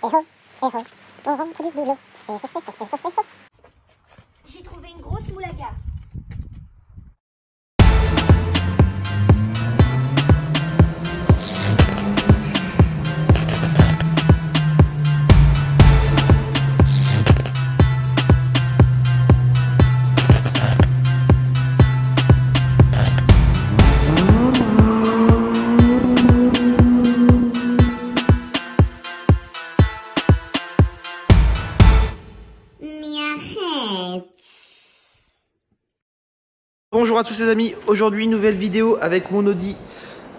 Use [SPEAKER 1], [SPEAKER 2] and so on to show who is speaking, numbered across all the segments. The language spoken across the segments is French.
[SPEAKER 1] J'ai trouvé une grosse moulaga.
[SPEAKER 2] Bonjour à tous les amis, aujourd'hui nouvelle vidéo avec mon Audi.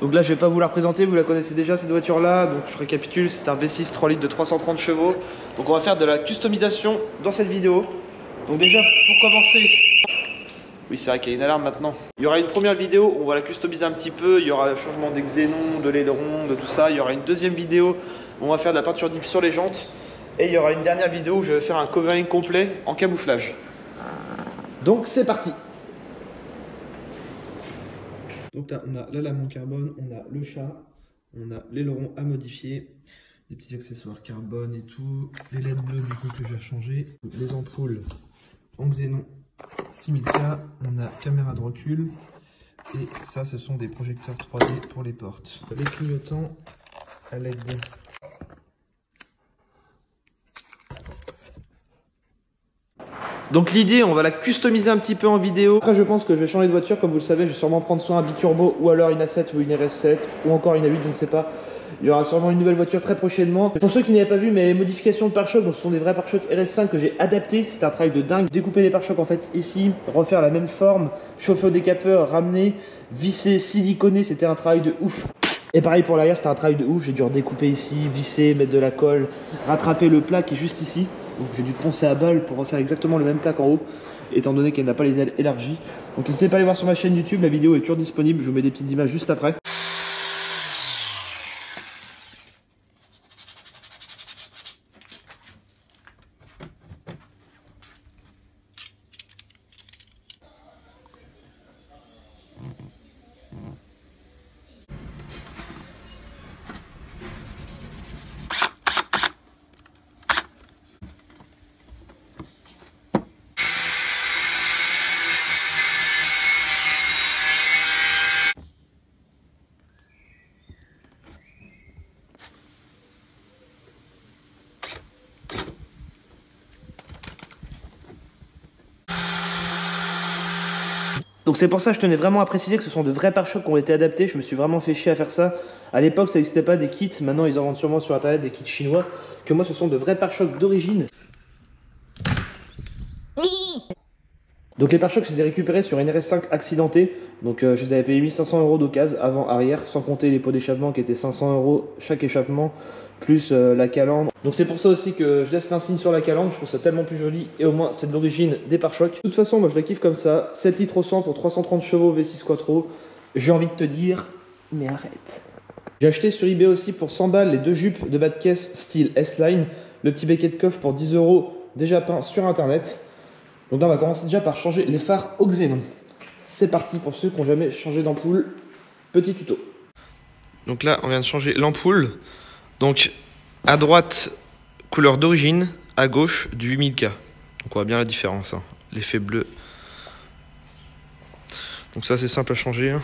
[SPEAKER 2] Donc là je vais pas vous la représenter, vous la connaissez déjà cette voiture là. Donc je récapitule, c'est un V6 3 litres de 330 chevaux. Donc on va faire de la customisation dans cette vidéo. Donc déjà pour commencer, oui c'est vrai qu'il y a une alarme maintenant. Il y aura une première vidéo où on va la customiser un petit peu. Il y aura le changement des xénons, de l'aileron, de tout ça. Il y aura une deuxième vidéo où on va faire de la peinture deep sur les jantes. Et il y aura une dernière vidéo où je vais faire un covering complet en camouflage. Donc c'est parti. Donc là, on a la lame en carbone, on a le chat, on a l'aileron à modifier, les petits accessoires carbone et tout, les LED bleus du coup que je vais changer, les ampoules en xénon 6000K, on a caméra de recul, et ça ce sont des projecteurs 3D pour les portes. Les clignotants à LED. Donc l'idée, on va la customiser un petit peu en vidéo. Après je pense que je vais changer de voiture, comme vous le savez, je vais sûrement prendre soit un biturbo ou alors une A7 ou une RS7 ou encore une A8, je ne sais pas. Il y aura sûrement une nouvelle voiture très prochainement. Pour ceux qui n'avaient pas vu mes modifications de pare-chocs, donc ce sont des vrais pare-chocs RS5 que j'ai adaptés. C'est un travail de dingue. Découper les pare-chocs en fait ici, refaire la même forme, chauffer au décapeur, ramener, visser, siliconer, c'était un travail de ouf. Et pareil pour l'arrière, c'était un travail de ouf. J'ai dû redécouper ici, visser, mettre de la colle, rattraper le plat qui est juste ici. Donc j'ai dû poncer à balle pour refaire exactement le même plat qu'en haut, étant donné qu'elle n'a pas les ailes élargies. Donc n'hésitez pas à aller voir sur ma chaîne YouTube, la vidéo est toujours disponible, je vous mets des petites images juste après. Donc c'est pour ça que je tenais vraiment à préciser que ce sont de vrais pare-chocs qui ont été adaptés. Je me suis vraiment fait chier à faire ça. À l'époque, ça n'existait pas des kits. Maintenant, ils en vendent sûrement sur internet des kits chinois. Que moi, ce sont de vrais pare-chocs d'origine. Donc les pare-chocs, je les ai récupérés sur une RS5 accidentée. Donc je les avais payé 1500 € d'occasion, avant, arrière, sans compter les pots d'échappement qui étaient 500 € chaque échappement, plus la calandre. Donc c'est pour ça aussi que je laisse l'insigne sur la calandre, je trouve ça tellement plus joli, et au moins c'est de l'origine des pare-chocs. De toute façon, moi je la kiffe comme ça, 7 litres au 100 pour 330 chevaux V6 Quattro. J'ai envie de te dire, mais arrête. J'ai acheté sur eBay aussi pour 100 balles les deux jupes de bas de caisse style S-Line, le petit becquet de coffre pour 10 € déjà peint sur internet. Donc là on va commencer déjà par changer les phares au xénon. C'est parti pour ceux qui n'ont jamais changé d'ampoule. Petit tuto. Donc là on vient de changer l'ampoule. Donc à droite couleur d'origine, à gauche du 8000K. Donc on voit bien la différence, hein. L'effet bleu. Donc ça c'est simple à changer, hein.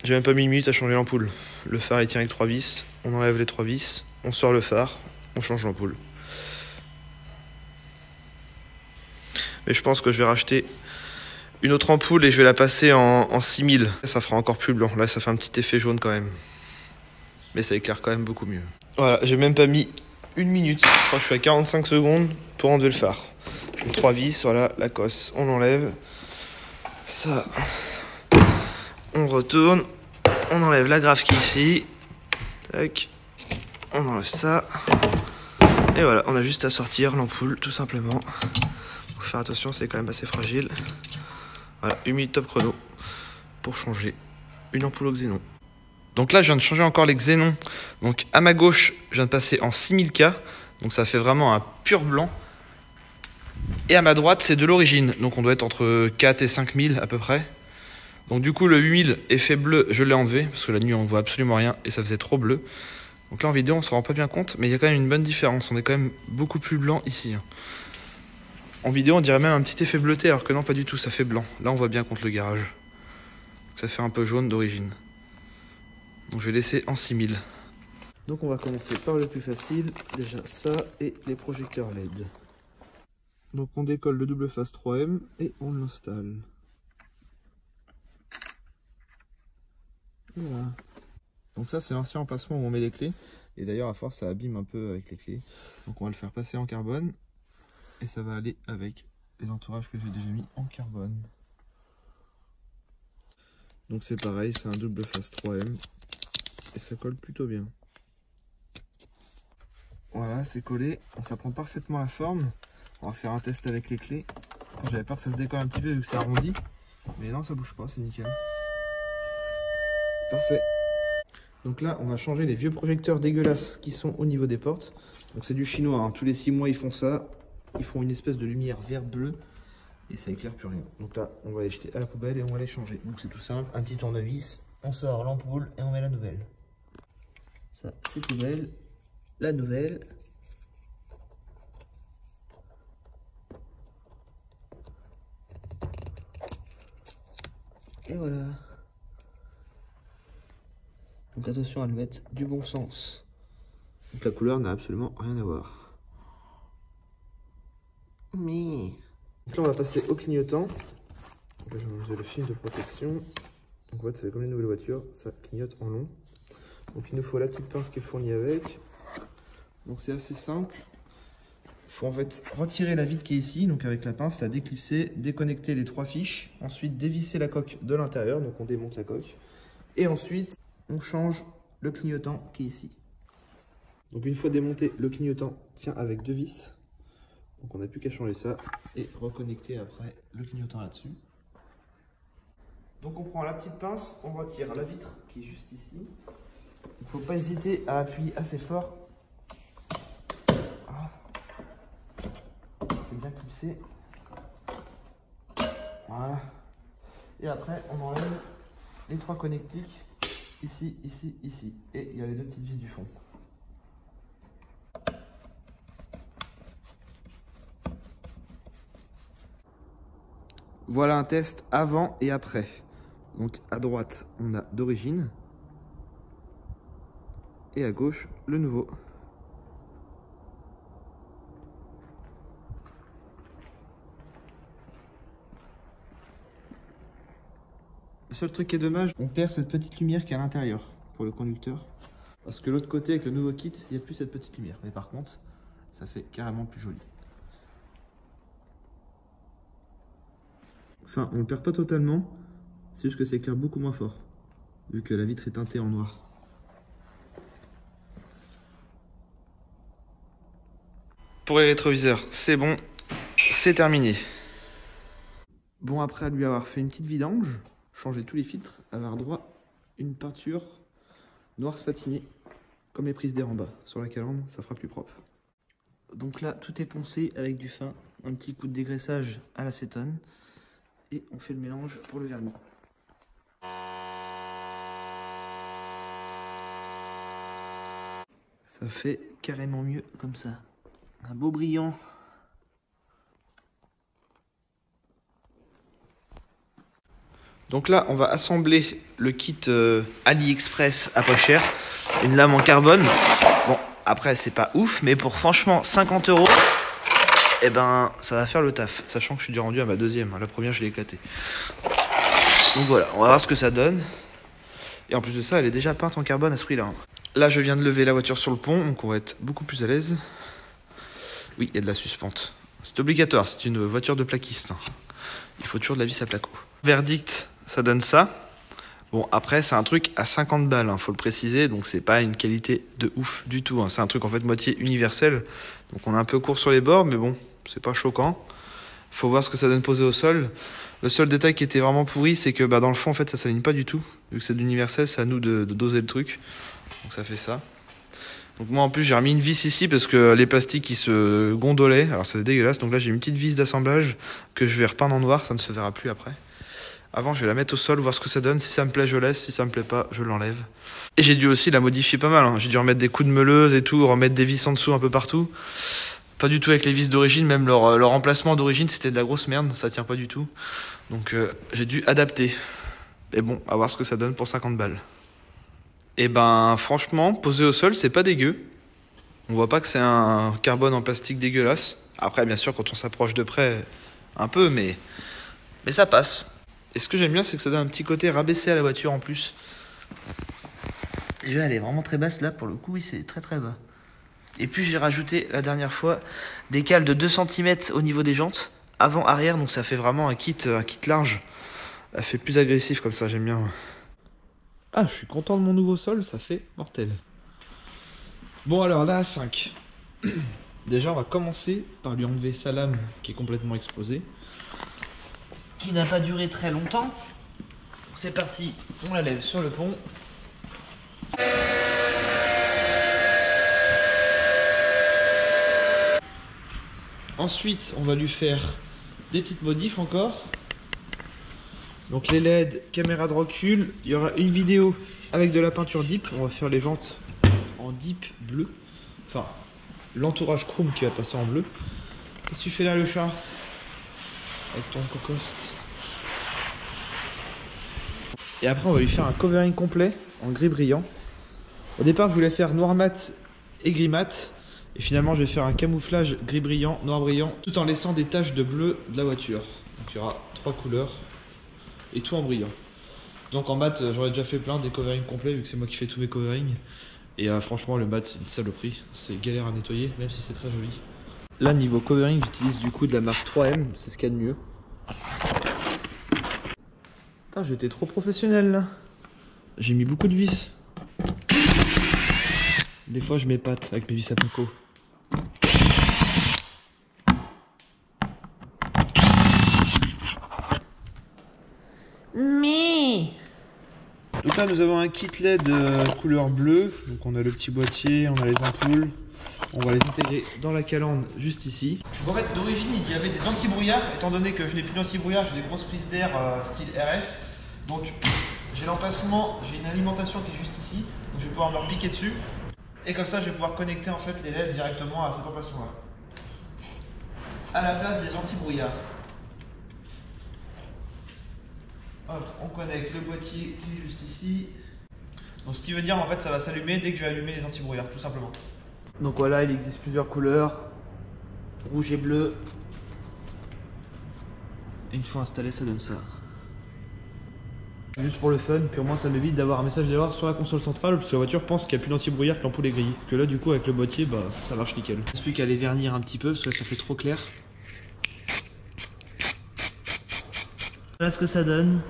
[SPEAKER 2] J'ai même pas mis une minute à changer l'ampoule. Le phare il tient avec 3 vis. On enlève les 3 vis, on sort le phare, on change l'ampoule. Mais je pense que je vais racheter une autre ampoule et je vais la passer en 6000. Ça fera encore plus blanc. Là, ça fait un petit effet jaune quand même. Mais ça éclaire quand même beaucoup mieux. Voilà, j'ai même pas mis une minute. Je crois que je suis à 45 secondes pour enlever le phare. Donc, 3 vis, voilà, la cosse, on l'enlève. Ça, on retourne. On enlève la graffe qui est ici. Tac. On enlève ça. Et voilà, on a juste à sortir l'ampoule, tout simplement. Faut faire attention, c'est quand même assez fragile. Voilà, 1 minute top chrono pour changer une ampoule au xénon. Donc là, je viens de changer encore les xénons. Donc à ma gauche, je viens de passer en 6000K. Donc ça fait vraiment un pur blanc. Et à ma droite, c'est de l'origine. Donc on doit être entre 4 et 5000 à peu près. Donc du coup, le 8000 effet bleu, je l'ai enlevé. Parce que la nuit, on voit absolument rien. Et ça faisait trop bleu. Donc là en vidéo on se rend pas bien compte, mais il y a quand même une bonne différence. On est quand même beaucoup plus blanc ici. En vidéo on dirait même un petit effet bleuté, alors que non, pas du tout, ça fait blanc. Là on voit bien contre le garage. Ça fait un peu jaune d'origine. Donc je vais laisser en 6000. Donc on va commencer par le plus facile, déjà ça et les projecteurs LED. Donc on décolle le double face 3M et on l'installe. Voilà. Donc ça c'est l'ancien emplacement où on met les clés. Et d'ailleurs à force ça abîme un peu avec les clés. Donc on va le faire passer en carbone. Et ça va aller avec les entourages que j'ai déjà mis en carbone. Donc c'est pareil, c'est un double face 3M. Et ça colle plutôt bien. Voilà, c'est collé. Ça prend parfaitement la forme. On va faire un test avec les clés. J'avais peur que ça se décolle un petit peu vu que ça arrondit. Mais non, ça bouge pas, c'est nickel. Parfait. Donc là, on va changer les vieux projecteurs dégueulasses qui sont au niveau des portes. Donc c'est du chinois, hein. Tous les 6 mois ils font ça. Ils font une espèce de lumière verte-bleue. Et ça éclaire plus rien. Donc là, on va les jeter à la poubelle et on va les changer. Donc c'est tout simple, un petit tournevis. On sort l'ampoule et on met la nouvelle. Ça, c'est poubelle. La nouvelle. Et voilà. Donc attention à le mettre du bon sens. Donc la couleur n'a absolument rien à voir. Mais... Donc là on va passer au clignotant. Donc là je vais enlever le film de protection. Donc en fait c'est comme les nouvelles voitures, ça clignote en long. Donc il nous faut la petite pince qui est fournie avec. Donc c'est assez simple. Il faut en fait retirer la vitre qui est ici, donc avec la pince, la déclipser, déconnecter les 3 fiches, ensuite dévisser la coque de l'intérieur, donc on démonte la coque. Et ensuite on change le clignotant qui est ici. Donc une fois démonté, le clignotant tient avec 2 vis. Donc on n'a plus qu'à changer ça et reconnecter après le clignotant là-dessus. Donc on prend la petite pince, on retire la vitre qui est juste ici. Il ne faut pas hésiter à appuyer assez fort. C'est bien clipsé. Voilà. Et après on enlève les 3 connectiques. Ici, ici, ici. Et il y a les 2 petites vis du fond. Voilà un test avant et après. Donc à droite, on a d'origine. Et à gauche, le nouveau. Le seul truc qui est dommage, on perd cette petite lumière qui est à l'intérieur pour le conducteur. Parce que l'autre côté, avec le nouveau kit, il n'y a plus cette petite lumière. Mais par contre, ça fait carrément plus joli. Enfin, on ne le perd pas totalement, c'est juste que ça éclaire beaucoup moins fort, vu que la vitre est teintée en noir. Pour les rétroviseurs, c'est bon, c'est terminé. Bon, après lui avoir fait une petite vidange, changer tous les filtres, avoir droit à une peinture noire satinée, comme les prises d'air en bas. Sur la calandre, ça fera plus propre. Donc là, tout est poncé avec du fin, un petit coup de dégraissage à l'acétone. Et on fait le mélange pour le vernis. Ça fait carrément mieux comme ça. Un beau brillant. Donc là, on va assembler le kit AliExpress à pas cher. Une lame en carbone. Bon, après, c'est pas ouf, mais pour franchement 50 €. Et ben ça va faire le taf, sachant que je suis déjà rendu à ma deuxième, la première je l'ai éclatée. Donc voilà, on va voir ce que ça donne. Et en plus de ça, elle est déjà peinte en carbone à ce prix là. Là je viens de lever la voiture sur le pont, donc on va être beaucoup plus à l'aise. Oui, il y a de la suspente. C'est obligatoire, c'est une voiture de plaquiste. Il faut toujours de la vis à placo. Verdict, ça donne ça. Bon, après c'est un truc à 50 balles, faut le préciser, donc c'est pas une qualité de ouf du tout. C'est un truc en fait moitié universel, donc on est un peu court sur les bords, mais bon, c'est pas choquant. Faut voir ce que ça donne posé au sol. Le seul détail qui était vraiment pourri, c'est que dans le fond en fait ça s'aligne pas du tout. Vu que c'est de l'universel, c'est à nous de doser le truc. Donc ça fait ça. Donc moi en plus j'ai remis une vis ici parce que les plastiques ils se gondolaient, alors c'est dégueulasse. Donc là j'ai une petite vis d'assemblage que je vais repeindre en noir, ça ne se verra plus après. Avant, je vais la mettre au sol, voir ce que ça donne. Si ça me plaît, je laisse. Si ça me plaît pas, je l'enlève. Et j'ai dû aussi la modifier pas mal. Hein. J'ai dû remettre des coups de meuleuse et tout, remettre des vis en dessous un peu partout. Pas du tout avec les vis d'origine, même leur emplacement d'origine, c'était de la grosse merde. Ça tient pas du tout. Donc j'ai dû adapter. Mais bon, à voir ce que ça donne pour 50 balles. Et ben, franchement, posé au sol, c'est pas dégueu. On voit pas que c'est un carbone en plastique dégueulasse. Après, bien sûr, quand on s'approche de près, un peu, mais ça passe. Et ce que j'aime bien, c'est que ça donne un petit côté rabaissé à la voiture en plus. Déjà, elle est vraiment très basse là, pour le coup, oui, c'est très très bas. Et puis, j'ai rajouté la dernière fois des cales de 2 cm au niveau des jantes, avant-arrière, donc ça fait vraiment un kit large. Elle fait plus agressif comme ça, j'aime bien. Ah, je suis content de mon nouveau sol, ça fait mortel. Bon, alors là, A5. Déjà, on va commencer par lui enlever sa lame qui est complètement exposée. Qui n'a pas duré très longtemps. C'est parti, on la lève sur le pont. Ensuite, on va lui faire des petites modifs encore. Donc les LED, caméra de recul. Il y aura une vidéo avec de la peinture deep. On va faire les jantes en deep bleu. Enfin, l'entourage chrome qui va passer en bleu. Qu'est-ce que tu fais là, le chat? Avec ton cocoste. Et après, on va lui faire un covering complet en gris brillant. Au départ, je voulais faire noir mat et gris mat. Et finalement, je vais faire un camouflage gris brillant, noir brillant, tout en laissant des taches de bleu de la voiture. Donc il y aura 3 couleurs et tout en brillant. Donc en mat, j'aurais déjà fait plein des coverings complets vu que c'est moi qui fais tous mes coverings. Et franchement, le mat, c'est une saloperie. C'est galère à nettoyer, même si c'est très joli. Là, niveau covering, j'utilise du coup de la marque 3M, c'est ce qu'il y a de mieux. Putain, j'étais trop professionnel là. J'ai mis beaucoup de vis. Des fois, je m'épate avec mes vis à pinco.
[SPEAKER 1] Mais...
[SPEAKER 2] Donc là, nous avons un kit LED couleur bleue. Donc on a le petit boîtier, on a les ampoules. On va les intégrer dans la calandre juste ici. En fait, d'origine, il y avait des anti-brouillards. Étant donné que je n'ai plus d'anti-brouillard, j'ai des grosses prises d'air style RS. Donc j'ai l'emplacement, j'ai une alimentation qui est juste ici. Donc je vais pouvoir me leur piquer dessus. Et comme ça, je vais pouvoir connecter en fait les LED directement à cet emplacement-là. À la place des anti-brouillards. Hop, on connecte le boîtier qui est juste ici. Donc ce qui veut dire en fait ça va s'allumer dès que je vais allumer les anti-brouillards, tout simplement. Donc voilà, il existe plusieurs couleurs, rouge et bleu. Et une fois installé, ça donne ça. Juste pour le fun, puis au moins ça m'évite d'avoir un message d'erreur sur la console centrale, parce que la voiture pense qu'il n'y a plus d'anti-brouillard, que l'ampoule est grillée. Que là du coup avec le boîtier, bah ça marche nickel. Il ne reste plus qu'à les vernir un petit peu, parce que ça fait trop clair. Voilà ce que ça donne.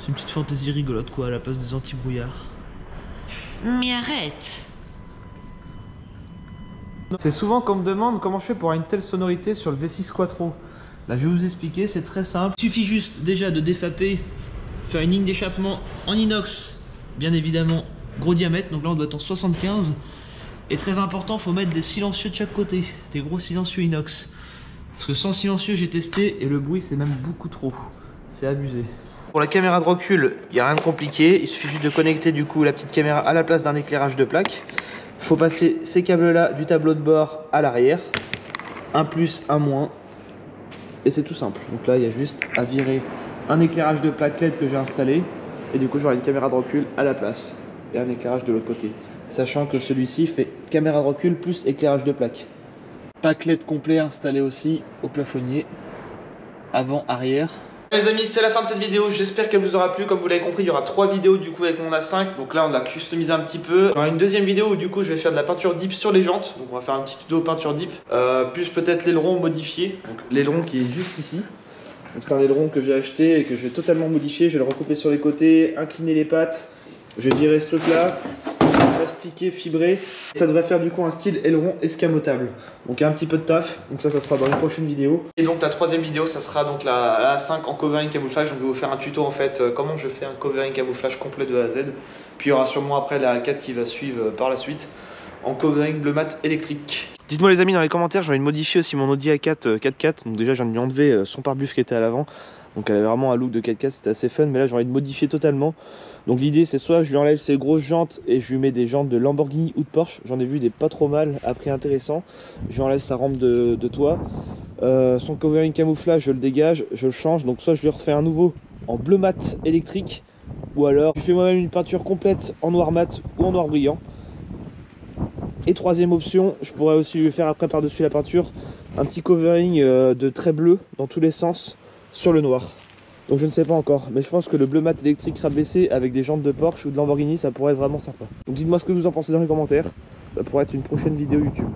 [SPEAKER 2] C'est une petite fantaisie rigolote quoi, à la place des anti-brouillards.
[SPEAKER 1] Mais arrête!
[SPEAKER 2] C'est souvent qu'on me demande comment je fais pour avoir une telle sonorité sur le V6 Quattro. Là je vais vous expliquer, c'est très simple. Il suffit juste déjà de défaper, faire une ligne d'échappement en inox, bien évidemment gros diamètre, donc là on doit être en 75. Et très important, il faut mettre des silencieux de chaque côté, des gros silencieux inox. Parce que sans silencieux j'ai testé et le bruit c'est même beaucoup trop, c'est abusé. Pour la caméra de recul, il n'y a rien de compliqué, il suffit juste de connecter du coup la petite caméra à la place d'un éclairage de plaque. Il faut passer ces câbles là du tableau de bord à l'arrière, un plus, un moins, et c'est tout simple. Donc là il y a juste à virer un éclairage de plaque LED que j'ai installé, et du coup j'aurai une caméra de recul à la place, et un éclairage de l'autre côté. Sachant que celui-ci fait caméra de recul plus éclairage de plaque. Pack LED complet installé aussi au plafonnier, avant, arrière. Les amis, c'est la fin de cette vidéo, j'espère qu'elle vous aura plu. Comme vous l'avez compris, il y aura 3 vidéos du coup avec mon A5. Donc là on l'a customisé un petit peu. Il y aura une deuxième vidéo où du coup je vais faire de la peinture deep sur les jantes. Donc on va faire un petit tuto peinture deep, plus peut-être l'aileron modifié. Donc l'aileron qui est juste ici. Donc c'est un aileron que j'ai acheté et que je vais totalement modifier. Je vais le recouper sur les côtés, incliner les pattes. Je vais virer ce truc là, plastiqué, fibré. Ça devrait faire du coup un style aileron escamotable. Donc il y a un petit peu de taf, donc ça sera dans une prochaine vidéo. Et donc la troisième vidéo, ça sera donc la A5 en covering camouflage. Donc je vais vous faire un tuto en fait, comment je fais un covering camouflage complet de A à Z. Puis il y aura sûrement après la A4 qui va suivre par la suite, en covering bleu mat électrique. Dites-moi les amis dans les commentaires, j'ai envie de modifier aussi mon Audi A4 4x4. Donc déjà j'ai envie de lui enlever son pare-buf qui était à l'avant. Donc elle avait vraiment un look de 4x4, c'était assez fun, mais là j'ai envie de modifier totalement. Donc l'idée c'est soit je lui enlève ses grosses jantes et je lui mets des jantes de Lamborghini ou de Porsche. J'en ai vu des pas trop mal, à prix intéressant. Je lui enlève sa rampe de toit. Son covering camouflage, je le dégage, je le change. Donc soit je lui refais un nouveau en bleu mat électrique, ou alors je fais moi-même une peinture complète en noir mat ou en noir brillant. Et troisième option, je pourrais aussi lui faire après par-dessus la peinture un petit covering de trait bleu dans tous les sens sur le noir. Donc je ne sais pas encore, mais je pense que le bleu mat électrique rabaissé avec des jantes de Porsche ou de Lamborghini, ça pourrait être vraiment sympa. Donc dites-moi ce que vous en pensez dans les commentaires, ça pourrait être une prochaine vidéo YouTube.